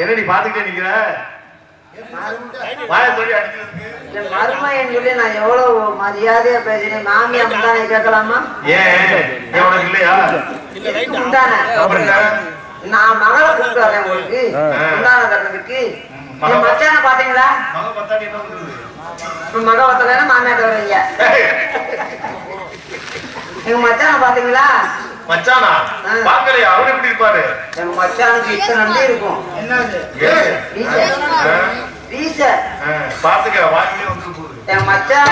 என்னடி பாத்துக்கிட்டே நிக்கிற மருமையன் சொல்லி நான் எவ்வளவு மரியாதையா பேசினேன். மாமி அம்மாதானே கேட்கலாமா? ஏன் இல்லையா? நான் மகளை கூப்பிட்டு வரேன் உங்களுக்கு உண்டான கட்டத்துக்கு. மச்சான பாத்தீங்களா? மக பத்தலைன்னா மாமியாட்ட வரீங்க. எங்க மச்சான பாத்தீங்களா? மச்சானா பாக்கலையா? அவரு எப்படி இருப்பாரு? எங்க மச்சானுக்கு இத்தனை நம்பி இருக்கும். என்னது? பாத்துக்க வாங்கிலே வந்து போகுது. என் மச்சான்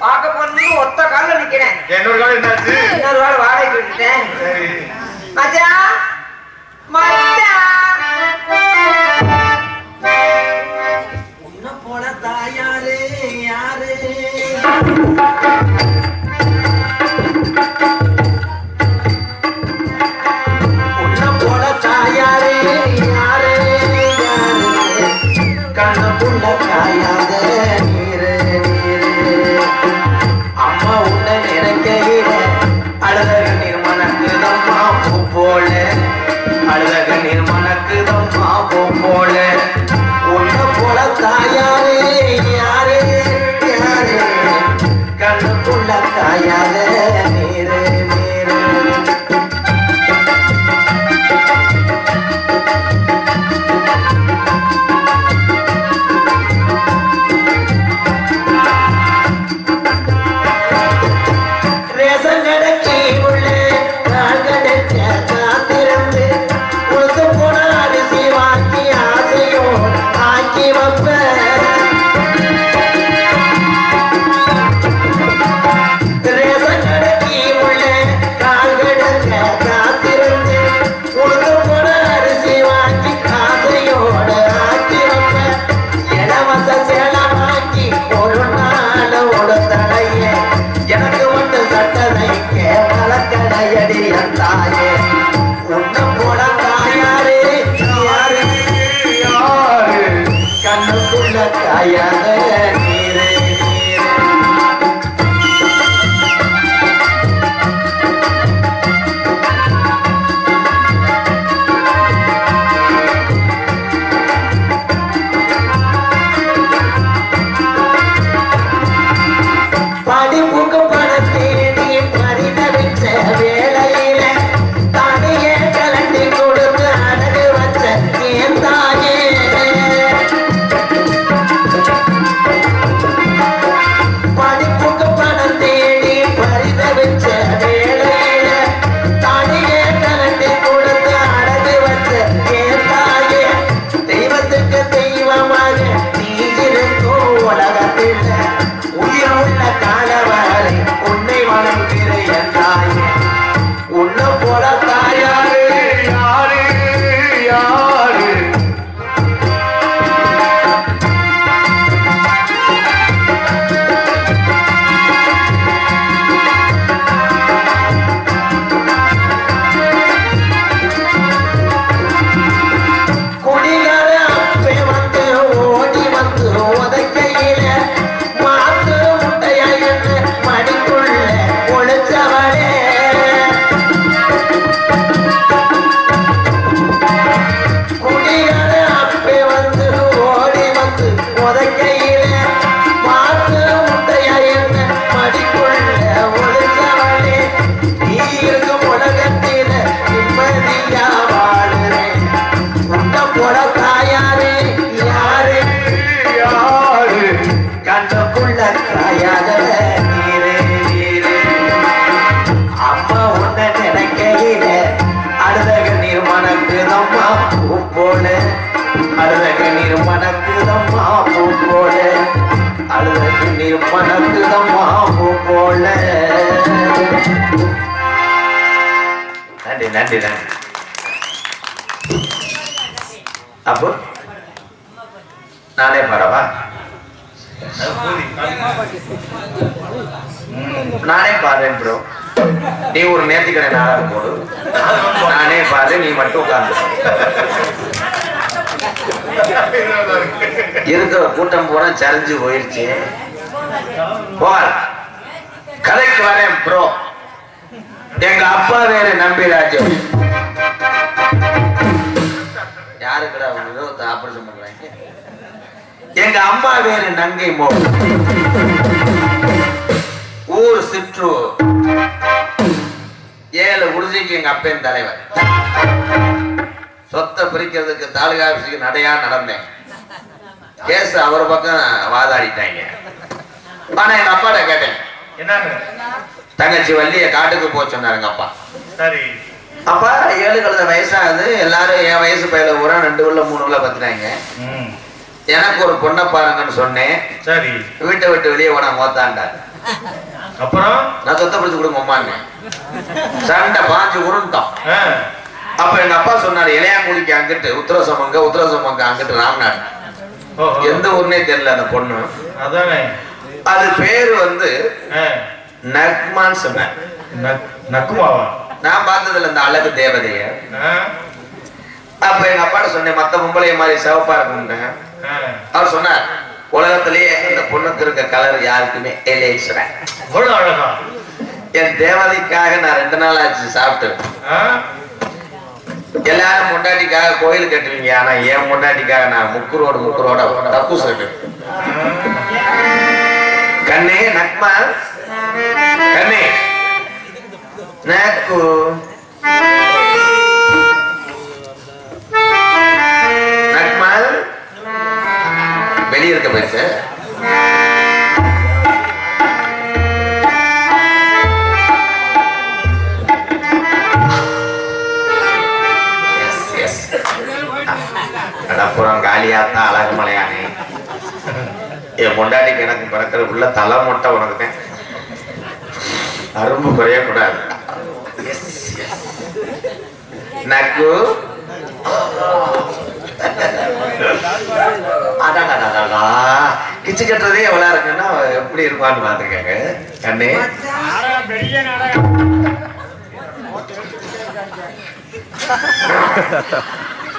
பாக்க போறது ஒத்த கால நிக்கிறேன். இன்னொரு கால என்னாச்சு? இன்னொரு கால வாடகைக்கு விட்டுட்டேன். மச்சான் மச்சான் உன்ன போல தாயாரே யாரு? உன்ன போல தாயாரே யாரு? கண்ணப்புள்ள காயாத நீரு நீரு. அம்மா உன்னை நினைக்கையில அழக நிர்மணக்குதம்மா பூ போல. அழக நிர்மணக்குதம்மா பூ போல. உன்னை போல தாயாரே யாரு யாரு? கண்ணப்புள்ள காயாத நீரு நீரு. நன்றி நன்றி. அப்போ நானே பாடவா? நானே பாடுறேன் ப்ரோ. நீ ஒரு நேர்த்திக்கடை நாளாக போடு. நானே பாடு, நீ மட்டும் உட்கார்ந்து. இருக்கிற கூட்டம் போனா சரிஞ்சு போயிருச்சு. கதைக்கு வரேன் ப்ரோ. எங்க அப்பா வேறு நம்பிராஜு. யாருக்குடா அவங்க ஆபரேஷன் பண்றாங்க? எங்க அம்மா வேறு நங்கை மோ. ஊர் சிற்றூர். 7 உறுதிக்கு எங்க அப்பன் தலைவர். சொத்தை பிரிக்கிறதுக்கு தாலுகா ஆபீஸுக்கு நடையா நடந்தேன். கேஸ் அவர் பக்கம் வாதாடிட்டாங்க. ஆனா எங்க அப்பாட்ட கேட்டேன், என்னன்னு? தங்கச்சி வள்ளிய காட்டுக்கு போக சொன்னாருங்க அப்பா. சரி. அப்பா 7 கழுத வயசாகுது, எல்லாரும் என் வயசு பையில ஊரா 2 உள்ள 3 உள்ள பத்துனாங்க. எனக்கு ஒரு பொண்ணை பாருங்கன்னு சொன்னேன். சரி. வீட்டை விட்டு வெளியே போனா மோத்தாண்டாரு. அப்புறம் நான் சொத்தை பிடிச்சு கொடுங்க அம்மான்னு சண்டை பாஞ்சு உருண்டோம். அப்ப எங்க அப்பா சொன்னாரு, இளையாங்குடிக்கு அங்கிட்டு உத்தரசமங்க அங்கிட்டு ராம்நாடு. எந்த ஊர்னே தெரியல அந்த பொண்ணு. அதானே. அது பேரு வந்து நக்மான்னு சொன்னார். நக்குமாவா? நான் பார்த்ததுல இந்த அழகு தேவதைய. அப்ப எங்க அப்பாட்ட சொன்னேன், மத்த பொம்பளைய மாதிரி சிவப்பா இருக்கும்னு. அவர் சொன்னார், உலகத்திலேயே இந்த பொண்ணுக்கு இருக்க கலர் யாருக்குமே அழகா. என் தேவதைக்காக நான் 2 நாள் ஆச்சு சாப்பிட்டு. எல்லாரும் முண்டாட்டிக்காக கோயில் கட்டுவீங்க, ஆனா என் முண்டாட்டிக்காக நான் முக்குரோட தப்பு சொல்லிட்டு. கண்ணே நக்மா, கண்ணே நக்கு நக்மா வெளியே இருக்க போயிடுச்சு. அப்புறம் காலியாத்தான் அழகு மலையானே. என் பொண்டாட்டிக்கு எனக்கு பிறக்கிற உள்ள தலை மொட்டை உனக்கு அரும்பு குறைய கூடாது. நக்கு கிச்சு கட்டுறதே எவ்வளவு இருக்குன்னா எப்படி இருப்பான்னு பாத்துக்கங்க கண்ணே.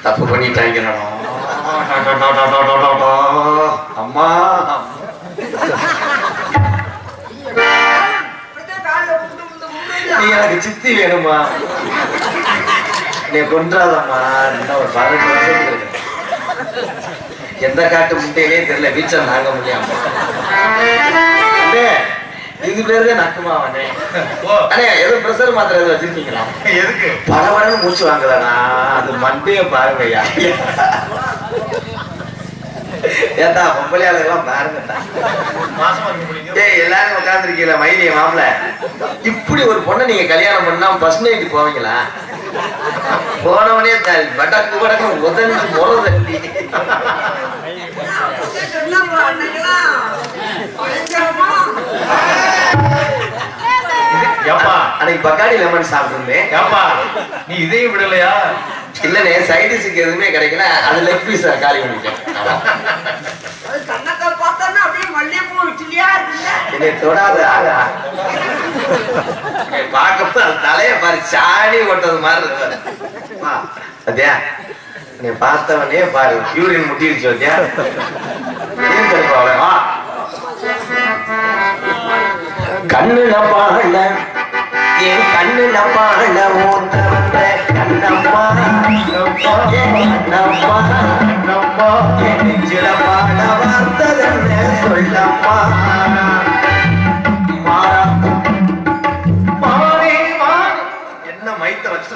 தப்பு பண்ணிட்டாங்க அம்மா. நீ எனக்கு சித்தி வேணுமா? நீ கொன்றாதம்மா. ஒரு 12 வருஷத்துக்கு இருக்கு. எந்த காட்டு முட்டையிலே தெரியல, வீச்சல் நாங்க முடியாம. இது பேருதான் நக்குமாவனே. அண்ணே எதுவும் பிரஷர் மாத்திரை எதுவும் வச்சிருக்கீங்களா? எதுக்கு? பரவரன்னு மூச்சு வாங்குதானா? அது மண்டைய பாருங்கய்யா. ஏத்தா பொம்பளையாளெல்லாம் பாருங்கட்டா. ஏய் எல்லாரும் உட்காந்துருக்கீங்களா மயிலிய மாப்பிள்ள? இப்படி ஒரு பொண்ணை நீங்க கல்யாணம் பண்ணா ஃபர்ஸ்ட் நைட்டு போவீங்களா? போனவனே வடக்கு வடக்கு உதஞ்சு முறை தள்ளி அன்னைக்கு பக்காடி லெமன் சாப்பிட்டுருந்தேன். நீ இதையும் விடலையா? இல்லனே, சைடிஸுக்கு எதுவுமே கிடைக்கல. அது லெக் பீஸ் காலி பண்ணிட்டேன். என்னை தொடாத ஆகா பார்க்கப்ப தலைய பாரு சாடி ஓட்டது மாதிரி இருக்காரு. அதே நீ பார்த்தவனே பாரு யூரின் முட்டிருச்சு. வத்தியா கண்ணுல பாழ என் கண்ணுல பாழ ஓட்ட வந்த கண்ணம்மா கண்ணம்மா நெஞ்சில பாட வார்த்ததென்ன சொல்லம்மா. என்ன மைத்த வச்சு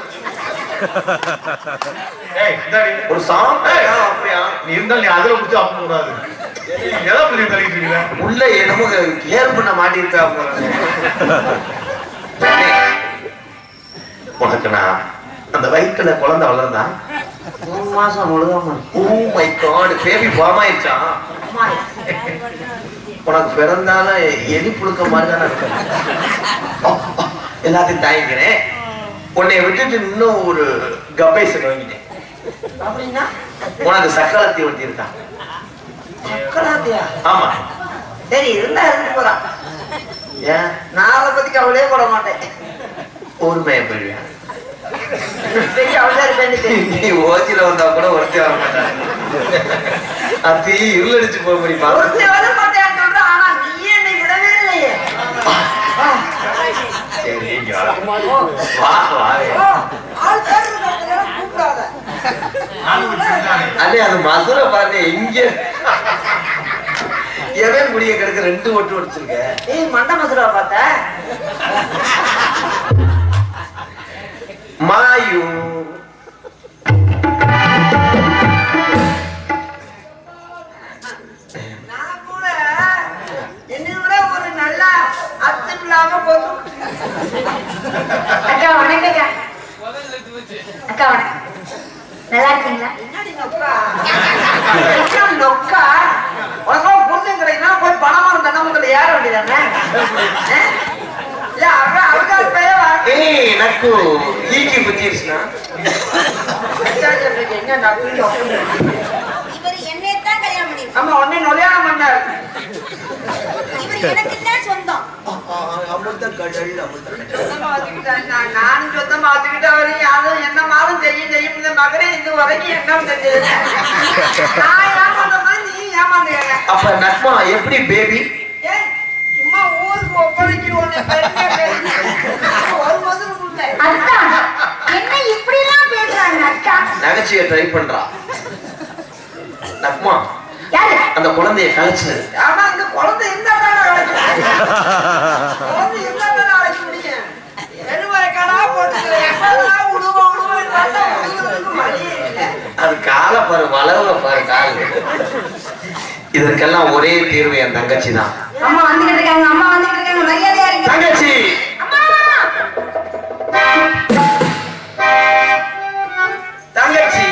ஒரு சாங் அப்படியா? நீ இருந்தாலும் நீ அதுல குடிச்சு அப்ப கூடாது. உள்ள என்னமோ கேர் பண்ண மாட்டிருக்கா. உனக்கு நான் அந்த வயிற்றுல குழந்தை வளர்ந்தா 3 மாசம் முழுதாம. Oh my god, baby form ஆயிடுச்சான். உனக்கு பிறந்தாலும் எலி புழுக்க மாதிரி தானே இருக்கு. எல்லாத்தையும் தாங்கிக்கிறேன். உன்னை விட்டுட்டு இன்னும் ஒரு கபேசன் வாங்கிட்டேன். அப்படின்னா உனக்கு சக்கரத்தை ஒட்டி இருக்கான். ஆமா சரி இருந்தா இருந்து போறான். ஏன் நான் அதை பத்தி கவலையே போட மாட்டேன். ஊர்மையை போயிடுவேன். நீ ஓச்சில வந்தா கூட ஒருத்தி வர மாட்டாங்க. அத்தி இருளடிச்சு போக முடியுமா? வர மாட்டேன். ஆனா நீ என்னை விடவே இல்லையே. சரி அண்ணே அது மதுரை பாருங்க இங்க எவன் முடிய கிடக்கு 2 ஒட்டு ஒடிச்சிருக்க. ஏய் மண்ட மதுரை பார்த்த மாயு நான் கூட என்னை விட ஒரு நல்ல அர்த்தம் இல்லாம போதும். அக்கா வணக்கங்க. அக்கா வணக்கம். நல்லா இருக்கீங்களா? என்னடி நொக்கா நொக்கா உனக்கு புரிஞ்சம் கிடைக்குன்னா போய் பணமா இருந்த நமக்கு ஏற வேண்டியதானே? ஏய் நக்கு ஈக்கி புத்திருச்சுனா என்ன நக்கு இவர் என்னையத்தான் கல்யாணம் பண்ணி ஆமா உடனே நொலையான மன்னர் இவர் எனக்கு தான் சொந்தம். நானும் சொந்தம் பார்த்துக்கிட்டு அவரு யாரும் என்ன மாதம் செய்யும் இந்த மகனே இந்த வரைக்கும் என்ன தெரிஞ்சது நான் ஏமாந்த மாதிரி நீ ஏமாந்துங்க. அப்ப நக்மா எப்படி பேபி? சும்மா ஊருக்கு ஒப்படைக்கு ஒண்ணு ஒரு முதல் அக்கா என்ன இப்படி எல்லாம் பேசுறாங்க அக்கா? நகைச்சுவை ட்ரை பண்றா நக்மா. யாரு அந்த குழந்தைய கலைச்சு? ஆனா இந்த குழந்தை இருந்தா குழந்தை இருந்தா நாளைக்கு முடியும். வெறுவரைக்காடா போட்டு அது கால பாரு வளவுல பாரு கால். இதற்கெல்லாம் ஒரே தீர்வு என் தங்கச்சி தான். அம்மா வந்துகிட்டு இருக்காங்க. அம்மா வந்துகிட்டு இருக்காங்க. மரியாதையா இருங்க தங்கச்சி. அம்மா தங்கச்சி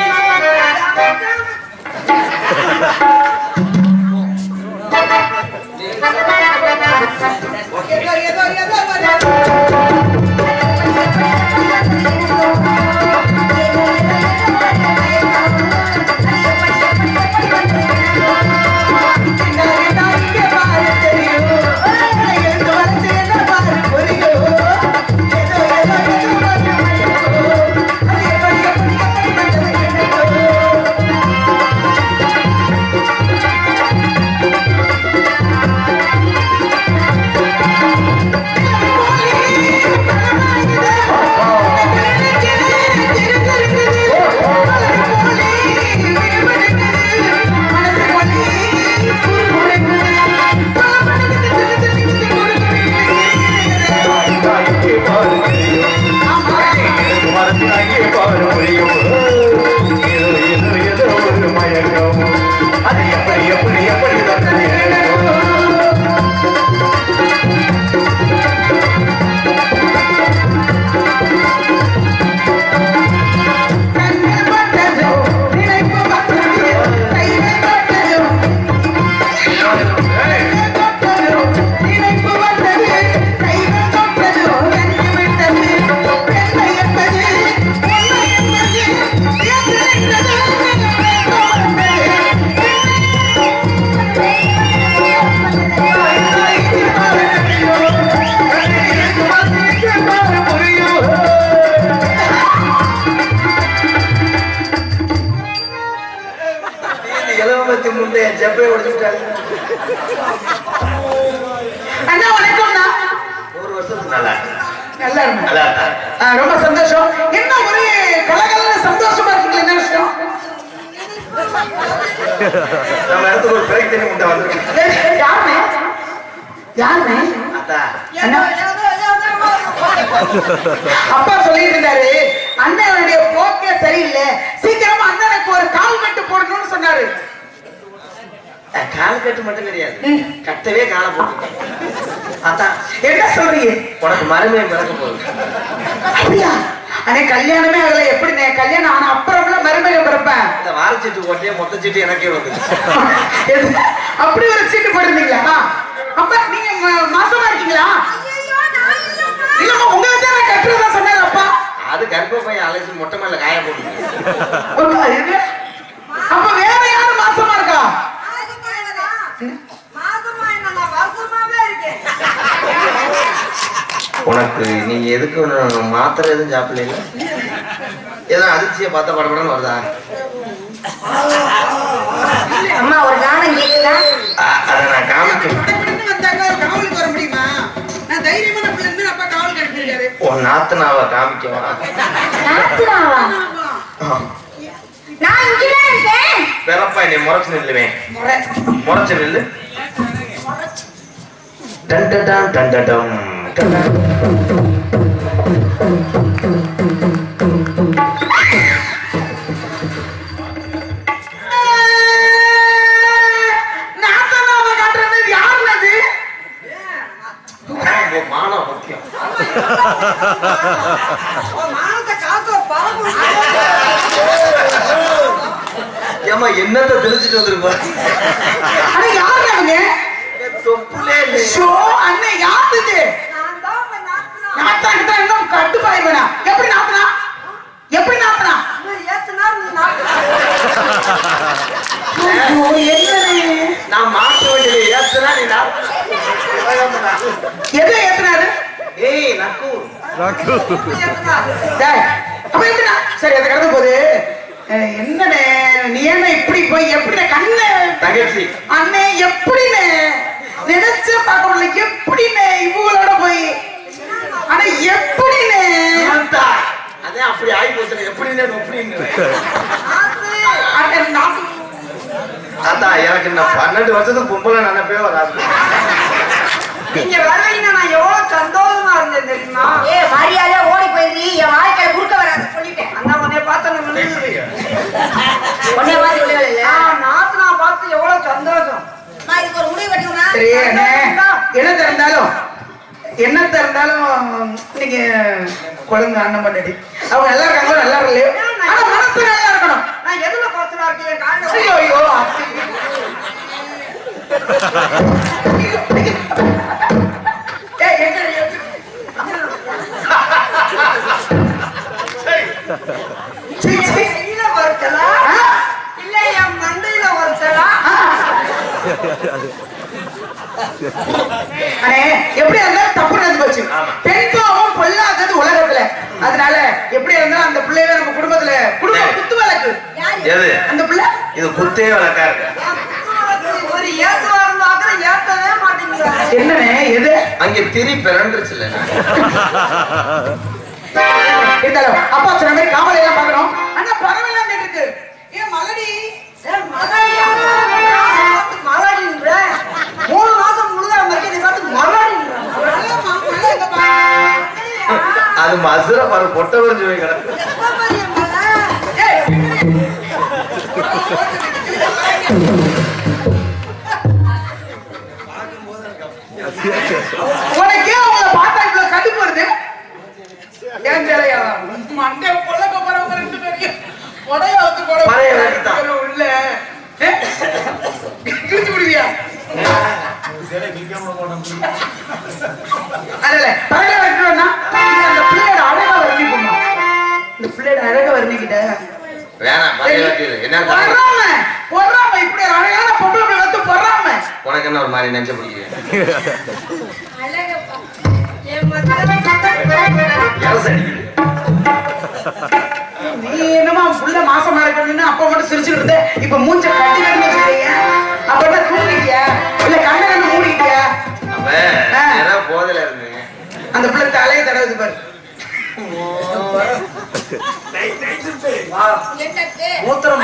ரொம்ப சந்தோஷம். என்ன ஒரே கலகலன்னு சந்தோஷமா இருக்கீங்களா? என்ன விஷயம்? நம்ம இடத்துக்கு ஒரு பேக் தண்ணி முட்டை வந்துருக்கு. யாருமே யாருமே அப்பா சொல்லிட்டு இருந்தாரு, அண்ணனுடைய போக்கே சரியில்லை, சீக்கிரமா அண்ணனுக்கு ஒரு கால் கட்டு போடணும்னு சொன்னாரு. கால் கட்டு மட்டும் கிடையாது, கட்டவே காலை போட்டு. அதான் என்ன சொல்றீங்க? உனக்கு மருமையை பிறக்க போகுது. அப்படியா? அண்ணே கல்யாணமே ஆகல, எப்படி கல்யாணம் ஆனா அப்புறம்ல மருமையை பிறப்பேன். இந்த வாரச்சீட்டு போட்டே மொத்த சீட்டு எனக்கே வந்து. அப்படி ஒரு சீட்டு போட்டிருந்தீங்களா? அப்ப நீங்க மாசமா இருக்கீங்களா? இல்லம்மா, உங்களுக்கு தான் கட்டுறதா சொன்னாரு அப்பா. அது கர்ப்ப பையன் அலைச்சு மொட்டை மேல காய போட்டு. அப்ப வேற யாரும் மாசமா இருக்கா? உனக்கு நீங்க எதுக்கு மாத்திரை எதுவும் சாப்பிடல? ஏதோ அதிர்ச்சியை பார்த்தா படப்படன்னு வருதா? அம்மா ஒரு கானம் கேக்குதா? அதை நான் காமிக்கிறேன். காவலுக்கு வர முடியுமா? நான் தைரியமான பிள்ளை அப்பா காவலுக்கு அனுப்பியிருக்காரு. உன் நாத்தனாவை காமிக்கவா? நாத்துனாவா? நான் இங்கதான் இருக்கேன். வேறப்பா நீ முறைச்சு நில்லுவேன். முறைச்சு நில்லு. டண்டடம் டண்டடம் டண்டடம். நாத்தனாவை காட்டுறது யாருல அது? மானம் முக்கியம். மானத்தை காத்துல பறந்து ஏமா என்னத்த தெரிஞ்சுட்டு வந்திருப்பா? அட யாரு அவங்க? தொப்புலே ஷோ அண்ணே யாரு இது? நாத்தாக்கிட்ட இன்னும் கட்டுப்பாயிருவேனா? எப்படி நாத்தனா? எப்படி நாத்தனா? ஏத்தனா நீ நாத்தனா. நான் மாற்ற வேண்டியது ஏத்தனா நீ நாத்தனா. எதை ஏத்தனாரு? ஏய் நக்கு டேய் அப்ப எப்படினா? சரி அதை கடந்து போகுது. என்னண்ணே நீ என்ன இப்படி போய் எப்படி கண்ணு தங்கச்சி அண்ணே எப்படின்னு நினைச்சு பார்க்க முடியல. எப்படின்னு இவங்களோட போய் ஆனா எப்படின்னு அதே அப்படி ஆகி போச்சு. எப்படின்னு தாத்தா எனக்கு நான் 12 வருஷத்துக்கு பொம்பளை நினைப்பே வராது. நீங்க வரலைன்னா நான் எவ்வளவு சந்தோஷமா இருந்தேன் தெரியுமா? மரியாதையா ஓடி போயிரு. என் வாழ்க்கையில குறுக்க வராது சொல்லிட்டேன். அண்ணா உன்னை பார்த்தா நான் உன்னை மாதிரி விளையாடல இல்ல. நாத்தனா பார்த்து எவ்வளவு சந்தோஷம். நான் இதுக்கு ஒரு முடிவு கட்டிக்கணும். சரி அண்ணே என்னத்த இருந்தாலும் நீங்க குழந்தை அண்ணன் பண்ணி அவங்க நல்லா இருக்காங்களோ நல்லா இல்லையோ ஆனா மனசு நல்லா இருக்கணும். நான் எதுல குறைச்சலா இருக்கேன்? ஐயோ ஐயோ இல்ல என் மண்டையில வருத்தலா. அண்ணே எப்படி இருந்தாலும் தப்பு நடந்து போச்சு. பெண் பாவம் பொல்லாதது உலகத்துல. அதனால எப்படி இருந்தாலும் அந்த பிள்ளைய நம்ம குடும்பத்துல குத்து வழக்கு எது அந்த பிள்ளை இது குத்தே வழக்கா இருக்கு. ஒரு ஏத்துவா இருந்தாக்க ஏத்தவே மாட்டேங்குது. என்னண்ணே எது அங்க திரி பிறண்டுருச்சு இல்ல? இருந்தாலும் அப்பா சொன்ன மாதிரி காவலை எல்லாம் பாக்குறோம். ஆனா பரவாயில்ல இருக்கு. ஏன் மலடி மலடின்ற 3 மாசம் முழுதா மறுக்கி பார்த்து மலடின்ற அது மதுரை பாரு பொட்ட வரைஞ்சு போய் கிடக்கு. உனக்கே அவங்கள பார்த்தா இவ்வளவு கடுப்பு வருது? ஏன் தெரியல மண்டை பொல்லக்க போறவங்க 2 பேரையும் உடைய வந்து போட உள்ள கிழிச்சு விடுவியா? அதல்ல பரவாயில்ல வைக்கணும்னா அந்த பிள்ளையோட அழகா வர்ணிக்கணும். இந்த பிள்ளையோட அழகா வர்ணிக்கிட்ட வேணாம் என்ன பொறாம இப்படி அழகான பொம்பளை வந்து பொறாம உனக்கு என்ன ஒரு மாதிரி நெஞ்ச பிடிக்கிறேன். நீ என்னமா புள்ள மாசமா இருக்கணும்னு அப்ப மட்டும் சிரிச்சுட்டு இருந்த. இப்ப மூஞ்ச கட்டி கட்டியா? அப்ப என்ன தூங்கிட்டியா இல்ல கண்ண கண்ணு மூடிட்டியா? அப்ப போதல இருந்தேன். அந்த பிள்ளை தலையை தடவுது பாரு. மூத்திரம்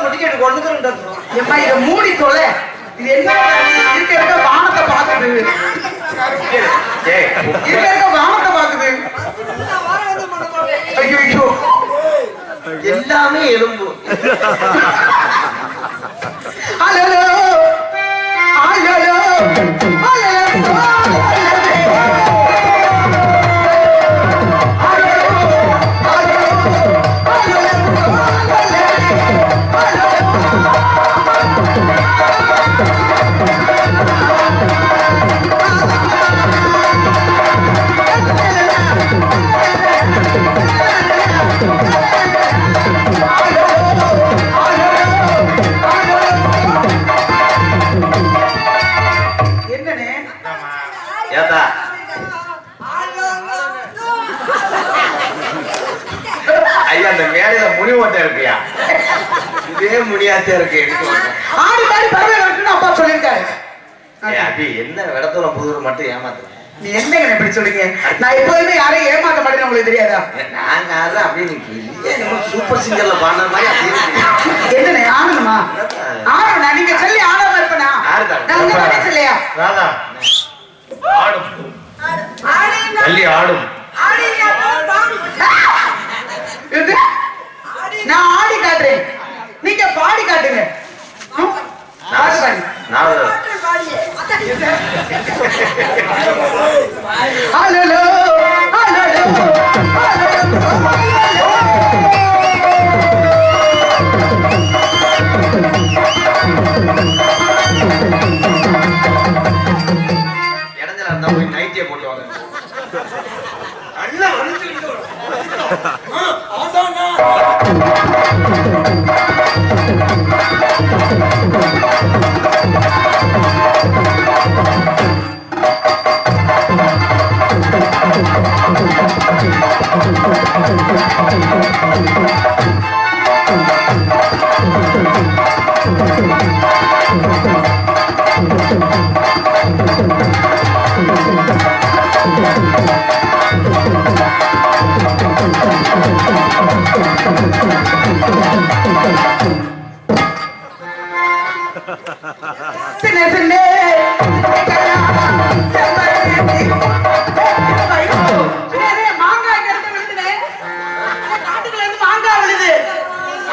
முடிக்கிட்டு கொண்டு எம்மா இதை மூடி தொலை. இது என்ன இருக்க வானத்தை பாக்குது. இருக்க வானத்தை பாக்குது. ஐயோ எல்லாமே எலும்பு. ஹலோ ஹலோ ஐயா அந்த மேடையில முனி ஓட்ட இருக்கியா? இதே முடியாதே இருக்கு. ஆடி பாடி பறவை இருக்குன்னு அப்பா சொல்லியிருக்காரு. அபி என்ன விடத்துல புதுவர் மட்டும் ஏமாத்துறேன். நீ என்னங்க இப்படி சொல்றீங்க? நான் எப்போதுமே யாரையும் ஏமாத்த மாட்டேன்னு உங்களுக்கு தெரியாதா? நான் யாரும் அப்படியே சூப்பர் சிங்கர்ல பாடுற மாதிரி என்னண்ணே ஆடணுமா? ஆடணும். நீங்க சொல்லி ஆடாம இருப்பனா? நான் உங்க மாதிரி சொல்லியா? ராதா ஆடும் தள்ளி ஆடும். நான் ஆடி காட்டுறேன், நீங்க பாடி காட்டுங்க. ஹலோ இடத்துல இருந்தா போய் நைட்டியை போட்டுவாங்க. நல்லா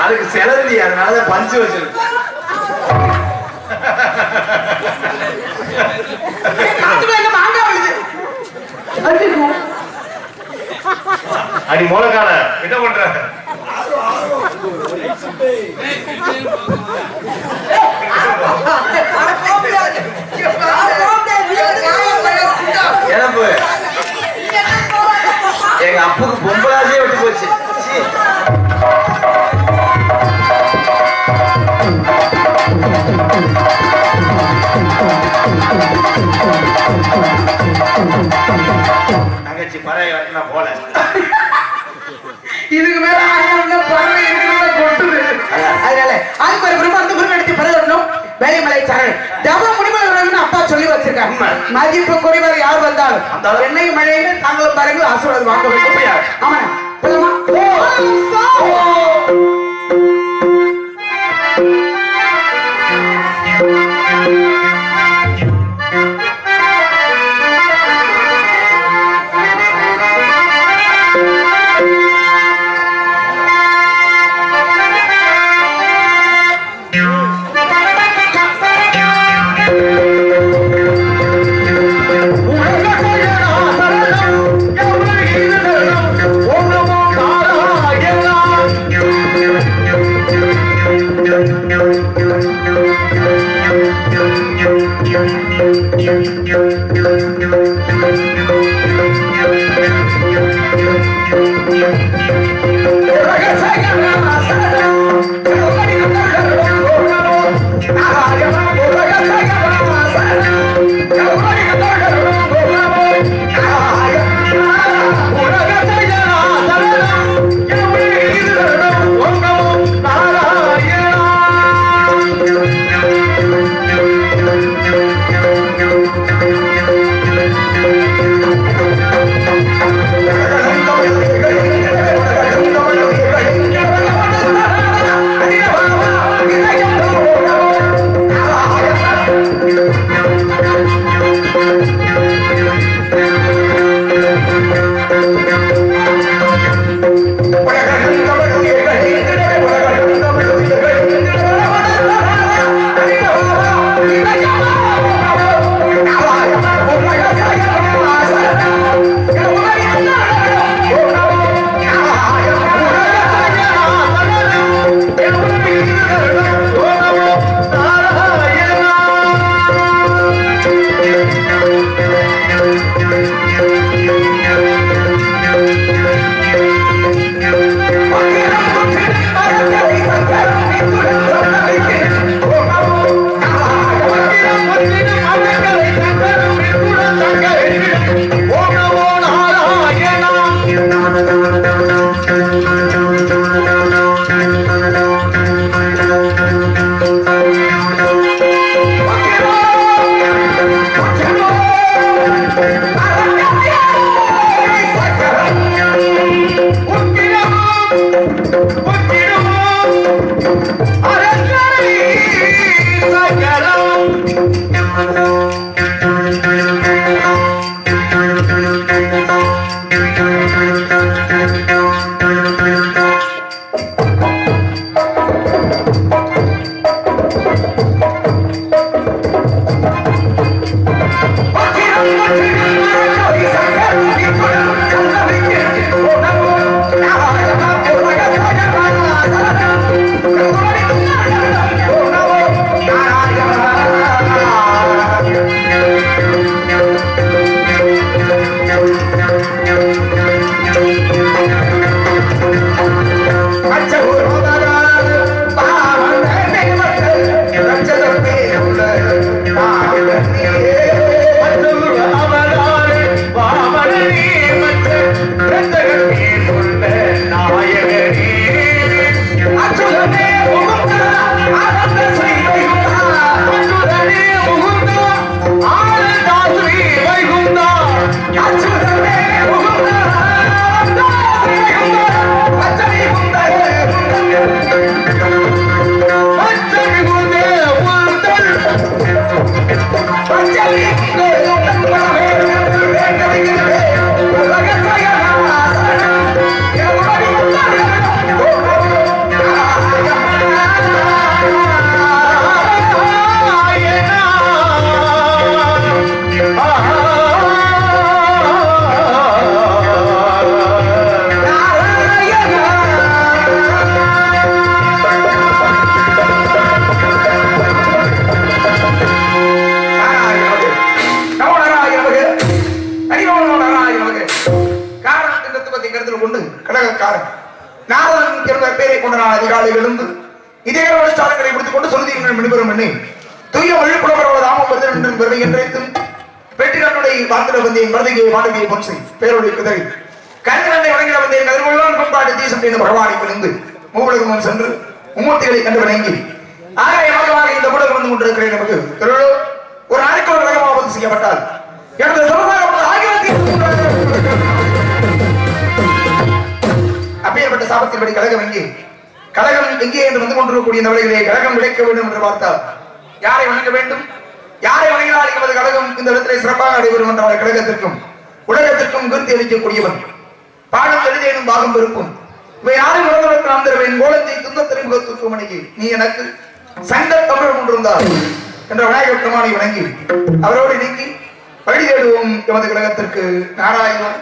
அதுக்கு செலவு, அதனால பஞ்சு வச்சிருக்கு. அடி மூலக்கால என்ன பண்ற? எங்க அப்புக்கு பொம்பளாசே விட்டு போச்சு. தங்கச்சி பறவை வரைக்கும் நான் போல. இதுக்கு மேல பறவை கொட்டுது. அதனால அதுக்கு ஒரு குடும்பம், அந்த குடும்பம் எடுத்து பரவணும். வேலைமலை சரண் தவ முடிவு அப்பா சொல்லி வச்சிருக்காங்க. மதிப்பு குறைவாக யார் வந்தாலும் என்னை மழையில தாங்களும் பாருங்கள் ஆசீர்வாதம் வாங்க வேண்டும். ஆமா சென்று மும்மூர்த்திகளை கண்டு வணங்கி ஆகாயமாக இந்த உலகம் வந்து கொண்டிருக்கிறேன். நமக்கு ஒரு நாளைக்கு ஒரு ரகமாவது செய்யப்பட்டால் எனது அப்பேற்பட்ட சாபத்தின்படி கழகம் எங்கே என்று வந்து கொண்டிருக்கக்கூடிய நிலையிலே கழகம் கிடைக்க வேண்டும் என்று பார்த்தால் யாரை வணங்க வேண்டும்? யாரை வணங்கினால் எமது கழகம் இந்த இடத்திலே சிறப்பாக நடைபெறும் என்ற கழகத்திற்கும் உலகத்திற்கும் கீர்த்தி அளிக்கக்கூடியவன் பாடம் எழுதேனும் பாகம் பெருக்கும் இவை யாரும் உலகத்திற்கு நாம் தருவேன் கோலத்தை துன்பத்தின் முகத்துக்கு மணிக்கு நீ எனக்கு சங்க தமிழ் கொண்டிருந்தார் என்ற விநாயகர் பெருமானை வணங்கி அவரோடு நீக்கி வழி தேடுவோம் எமது கழகத்திற்கு. நாராயணன்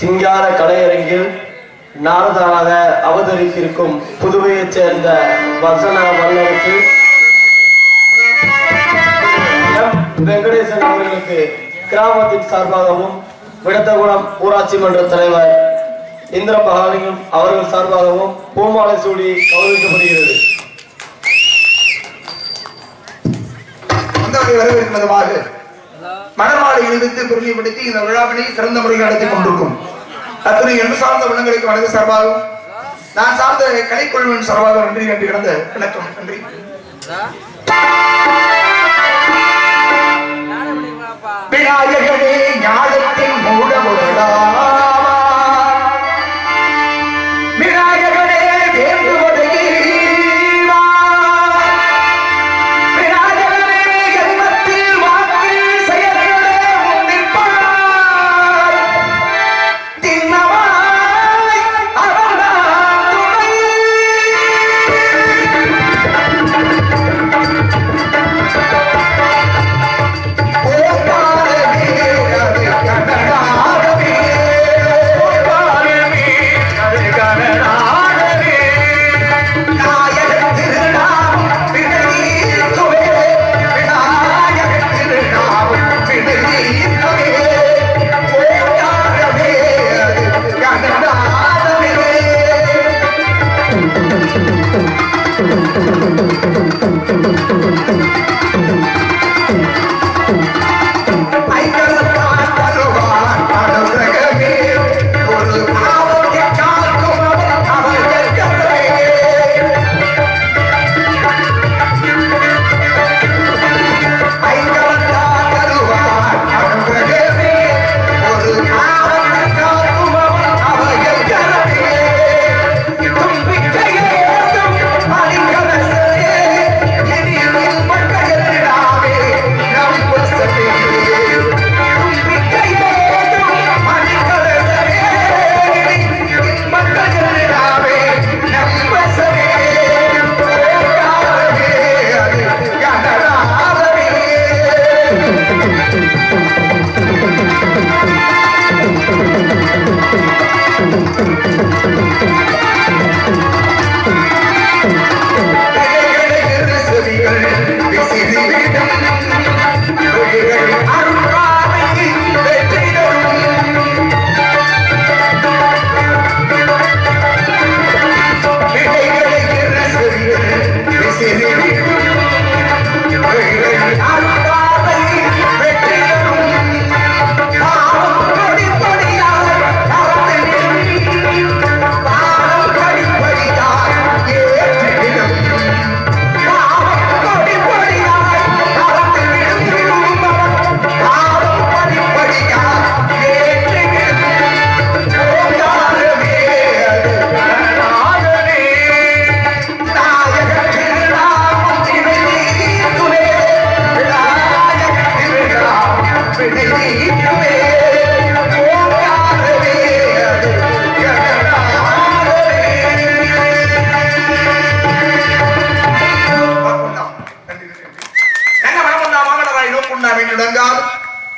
சிங்கார கலையரங்கில் நாரதராக அவதரித்திருக்கும் புதுவையைச் சேர்ந்த வசன வல்லரசு எம் வெங்கடேசன் அவர்களுக்கு கிராமத்தின் சார்பாகவும் விடத்தகுளம் ஊராட்சி மன்ற தலைவர் இந்திர மகாலிங்கம் அவர்கள் சார்பாகவும் பூமாலை சூடி கௌரவிக்கப்படுகிறது. வரவேற்கும் விதமாக மணமாலை இழுத்து பெருமைப்படுத்தி இந்த விழாவினை சிறந்த முறையில் நடத்தி கொண்டிருக்கும் அத்தனை என்று சார்ந்த வண்ணங்களுக்கு வணங்க சார்பாகவும் நான் சார்ந்த கலைக்குழுவின் சார்பாக நன்றி என்று கிடந்த வணக்கம். நன்றி. விநாயகனே ஞானத்தின் மூலமுடலா விநாயகனே வேண்டுவதையே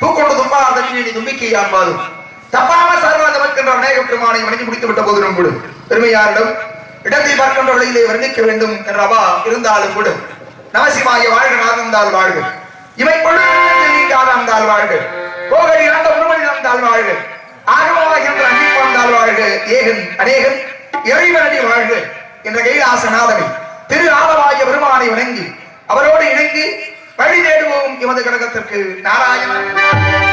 பூக்கொண்டு தும்பா தண்ணி தும்பிக்கை ஆன்பாலும் தப்பாம சார்பாக வருகின்ற அநேக பெருமானை வணங்கி முடித்து விட்ட போது கூட பெருமையாரிடம் இடத்தை பார்க்கின்ற வழியிலே வர்ணிக்க வேண்டும் என்றவா இருந்தாலும் கூட நமசிவாய வாழ்க நாதந்தால் வாழ்க இவை கொண்டால் வாழ்க கோகரி ஆண்ட உருவடி நடந்தால் வாழ்க ஆகமமாகின்ற அன்னிப்பாந்தால் வாழ்க ஏகன் அநேகன் இறைவனடி வாழ்க என்ற கைலாசநாதனை திரு ஆலவாய பெருமானை வணங்கி அவரோடு இணங்கி வழி தேடுவோம் எமது கழகத்திற்கு நாராயணன்